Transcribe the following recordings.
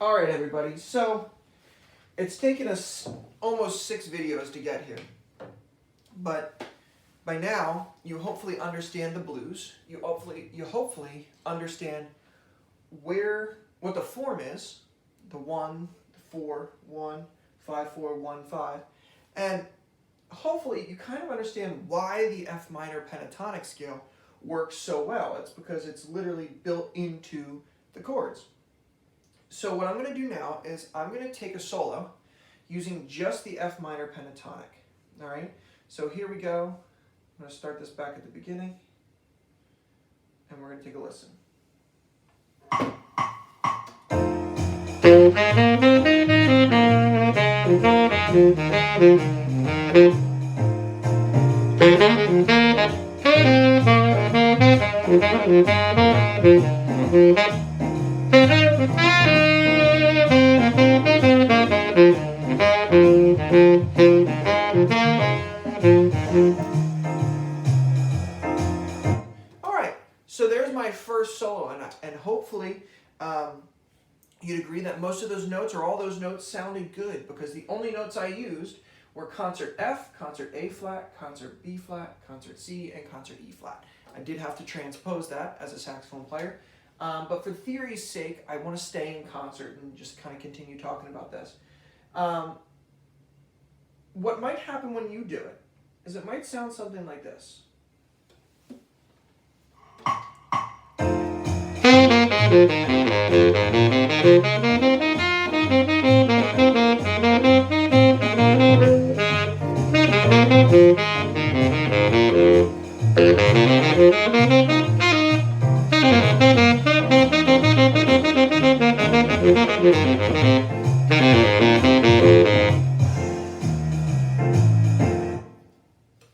All right, everybody. So it's taken us almost 6 videos to get here, but by now you hopefully understand the blues. You hopefully understand what the form is, the 1, 4, 1, 5, 4, 1, 5, and hopefully you kind of understand why the F minor pentatonic scale works so well. It's because it's literally built into the chords. So what I'm going to do now is I'm going to take a solo using just the F minor pentatonic. All right, so here we go. I'm going to start this back at the beginning, and we're going to take a listen. Alright, so there's my first solo, and hopefully you'd agree that most of those notes, or all those notes, sounded good, because the only notes I used were concert F, concert A flat, concert B flat, concert C, and concert E flat. I did have to transpose that as a saxophone player, but for theory's sake, I want to stay in concert and just kind of continue talking about this. What might happen when you do it is it might sound something like this.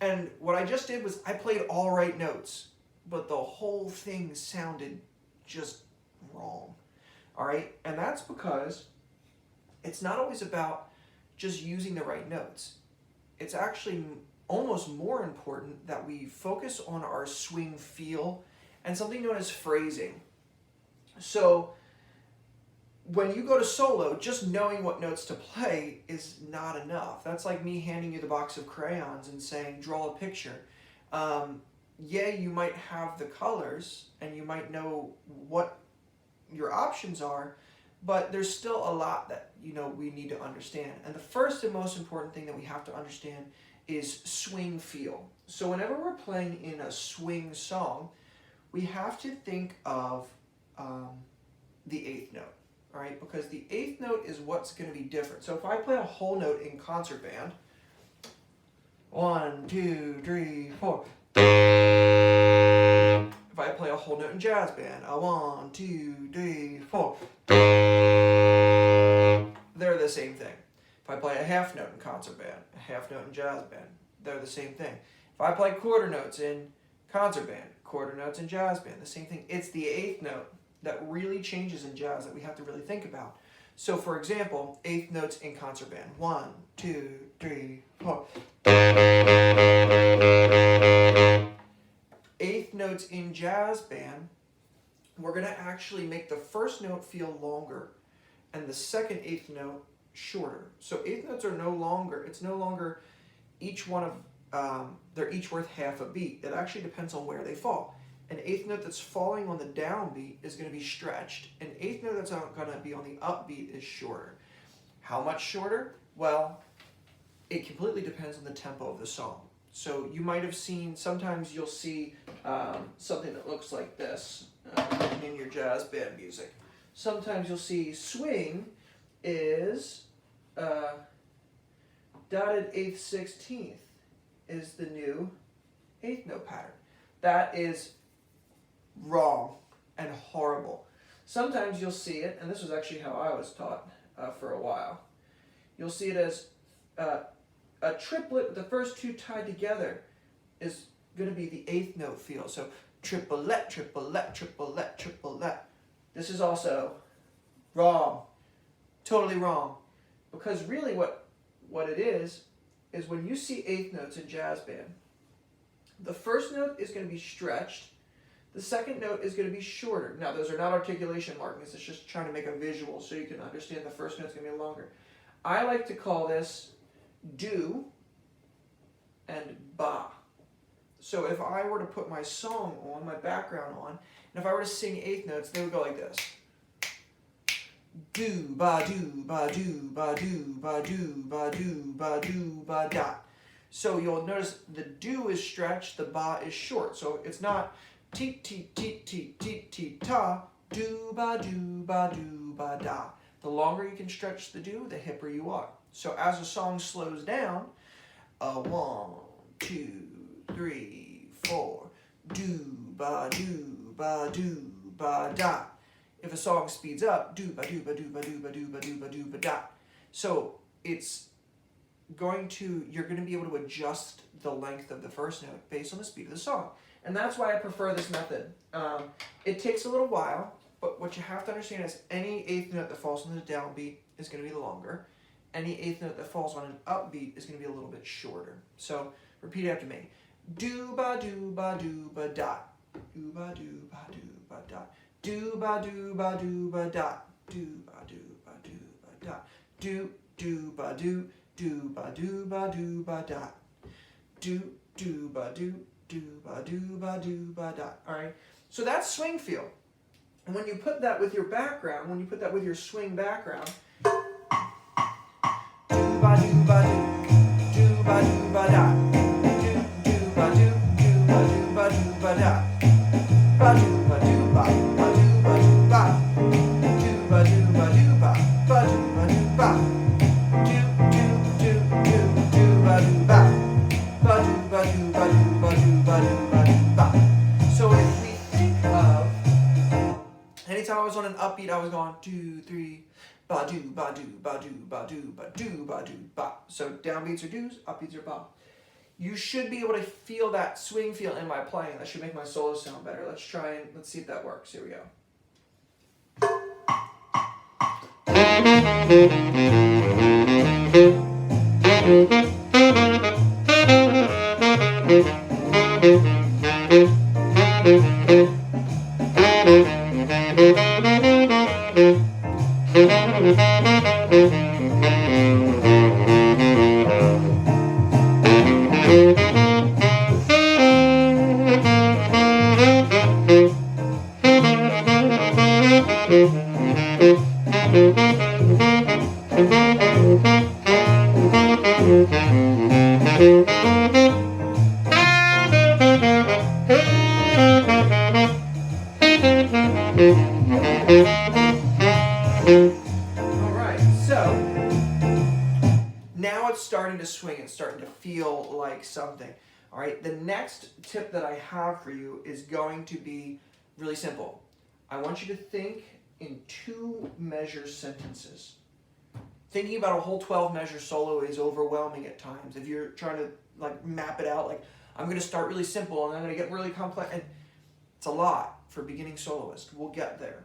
And what I just did was I played all right notes, but the whole thing sounded just wrong. All right, and that's because it's not always about just using the right notes. It's actually almost more important that we focus on our swing feel and something known as phrasing. So when you go to solo, just knowing what notes to play is not enough. That's like me handing you the box of crayons and saying, draw a picture. Yeah, you might have the colors and you might know what your options are, but there's still a lot that we need to understand. And the first and most important thing that we have to understand is swing feel. So whenever we're playing in a swing song, we have to think of the eighth note, all right? Because the eighth note is what's going to be different. So if I play a whole note in concert band, 1, 2, 3, 4. If I play a whole note in jazz band, 1, 2, 3, 4. They're the same thing. If I play a half note in concert band, a half note in jazz band, they're the same thing. If I play quarter notes in concert band, quarter notes in jazz band, the same thing. It's the eighth note that really changes in jazz that we have to really think about. So for example, eighth notes in concert band, 1, 2, 3, 4. Eighth notes in jazz band, we're going to actually make the first note feel longer and the second eighth note shorter. So eighth notes are no longer each one of, they're each worth half a beat. It actually depends on where they fall. An eighth note that's falling on the downbeat is going to be stretched. An eighth note that's going to be on the upbeat is shorter. How much shorter? Well, it completely depends on the tempo of the song. So you might have seen, sometimes you'll see something that looks like this in your jazz band music. Sometimes you'll see swing is dotted eighth 16th is the new eighth note pattern. That is wrong and horrible. Sometimes you'll see it, and this was actually how I was taught for a while. You'll see it as a triplet with the first two tied together is going to be the eighth note feel. So triplet, triplet, triplet, triplet. This is also wrong, totally wrong, because really what it is when you see eighth notes in jazz band, the first note is going to be stretched, The second note is going to be shorter. Now, those are not articulation markings. It's just trying to make a visual so you can understand the first note's going to be longer. I like to call this do and ba. So if I were to put my song on, my background on, and if I were to sing eighth notes, they would go like this. Do, ba, do, ba, do, ba, do, ba, do, ba, do, ba, do, ba, da. So you'll notice the do is stretched, the ba is short. So it's not ti, ti, ti, ti, ti, ti, ta, do, ba, do, ba, do, ba, da. The longer you can stretch the do, the hipper you are. So as the song slows down, 1, 2, 3, 4, do, ba, da. If a song speeds up, do, ba, do, ba, do, ba, do, ba, do, ba, do, ba, do, ba, da. So it's going to, you're going to be able to adjust the length of the first note based on the speed of the song. And that's why I prefer this method. It takes a little while, but what you have to understand is any eighth note that falls on the downbeat is going to be longer. Any eighth note that falls on an upbeat is going to be a little bit shorter. So repeat after me. Do ba do ba do ba da. Do ba do ba do ba da. Do ba do ba do ba da. Do ba do ba do ba da. Do ba do ba do ba do ba da. Do ba do ba do ba do ba da. All right. So that's swing feel. And when you put that with your background, when you put that with your swing background, do ba do ba do ba do ba da. Do ba do ba do ba da. Ba do ba do ba do ba do ba. Do ba do ba do ba do ba do ba. Do ba do ba. Ba do ba do ba do ba do ba do ba do ba. So if we think of anytime I was on an upbeat, I was going 2, 3, ba do ba do ba do ba do ba do ba do ba. So downbeats are do's, upbeats are ba. You should be able to feel that swing feel in my playing. That should make my solo sound better. Let's try and let's see if that works. Here we go. Now it's starting to swing, it's starting to feel like something. All right, the next tip that I have for you is going to be really simple. I want you to think in 2 measure sentences. Thinking about a whole 12 measure solo is overwhelming at times. If you're trying to like map it out, like I'm going to start really simple and I'm going to get really complex, and it's a lot for a beginning soloist. We'll get there.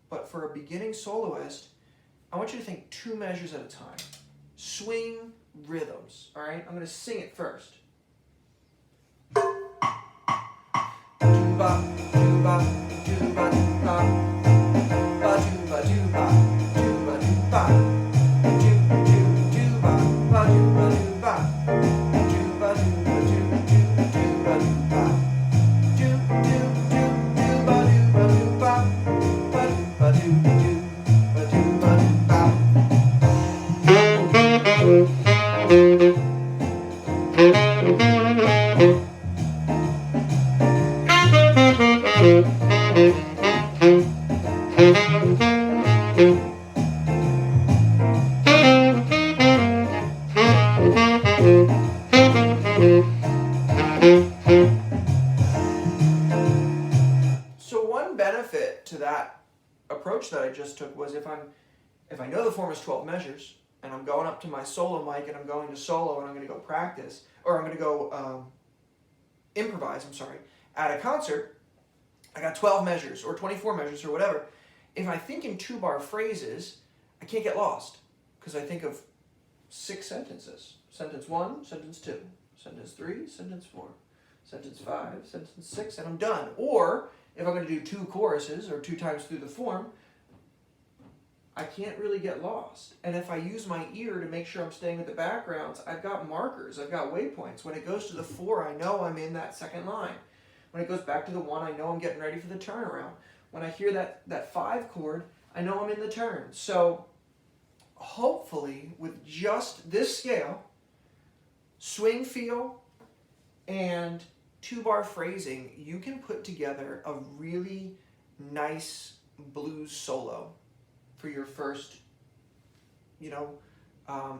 But for a beginning soloist, I want you to think 2 measures at a time. Swing rhythms, all right? I'm going to sing it first. Do-ba, do-ba, do-ba, do-ba, ba-do-ba, do-ba, do-ba, do-ba, do-do-do-ba, ba-do-ba, do-ba, do-ba, do-ba, do-do-do-ba, do-ba, do-do-do-do-ba, do-ba, do-ba, ba-do-ba, do-do-do-ba, do-ba, do-ba. So one benefit to that approach that I just took was if I know the form is 12 measures and I'm going up to my solo mic and I'm going to solo and I'm going to go practice, or I'm going to go improvise, at a concert, I got 12 measures or 24 measures or whatever. If I think in 2-bar phrases, I can't get lost because I think of 6 sentences. Sentence 1, sentence 2, sentence 3, sentence 4, sentence 5, sentence 6, and I'm done. Or if I'm going to do 2 choruses or 2 times through the form, I can't really get lost. And if I use my ear to make sure I'm staying with the backgrounds, I've got markers, I've got waypoints. When it goes to the 4, I know I'm in that second line. When it goes back to the 1, I know I'm getting ready for the turnaround. When I hear that 5 chord, I know I'm in the turn. So hopefully with just this scale, swing feel, and 2-bar phrasing, you can put together a really nice blues solo for your first,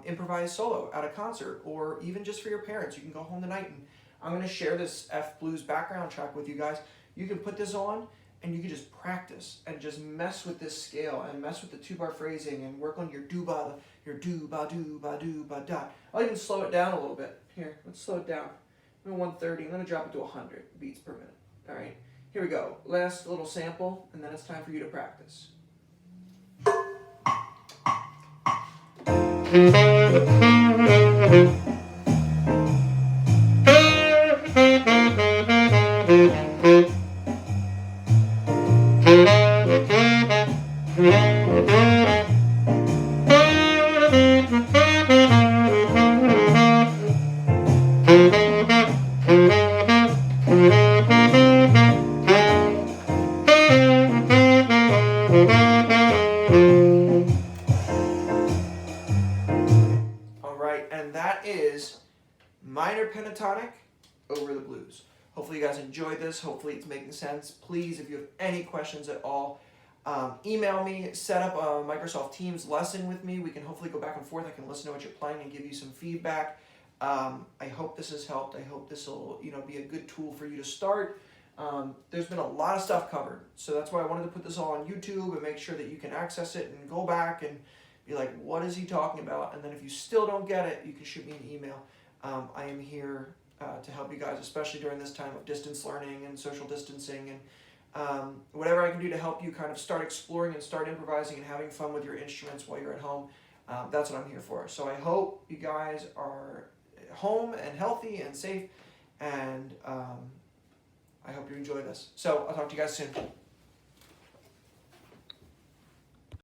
improvised solo at a concert, or even just for your parents. You can go home tonight, and I'm going to share this F blues background track with you guys. You can put this on and you can just practice and just mess with this scale and mess with the 2-bar phrasing and work on your do-ba, your do-ba, do-ba, do-ba, da. I'll even slow it down a little bit. Here, let's slow it down. I'm at 130. I'm going to drop it to 100 beats per minute. All right, here we go. Last little sample, and then it's time for you to practice. Minor pentatonic over the blues. Hopefully you guys enjoyed this. Hopefully it's making sense. Please, if you have any questions at all, email me, set up a Microsoft Teams lesson with me. We can hopefully go back and forth. I can listen to what you're playing and give you some feedback. I hope this has helped. I hope this will be a good tool for you to start. There's been a lot of stuff covered, so that's why I wanted to put this all on YouTube and make sure that you can access it and go back and be like, what is he talking about? And then if you still don't get it, you can shoot me an email. I am here to help you guys, especially during this time of distance learning and social distancing, and whatever I can do to help you kind of start exploring and start improvising and having fun with your instruments while you're at home. That's what I'm here for. So I hope you guys are home and healthy and safe, and I hope you enjoy this. So I'll talk to you guys soon.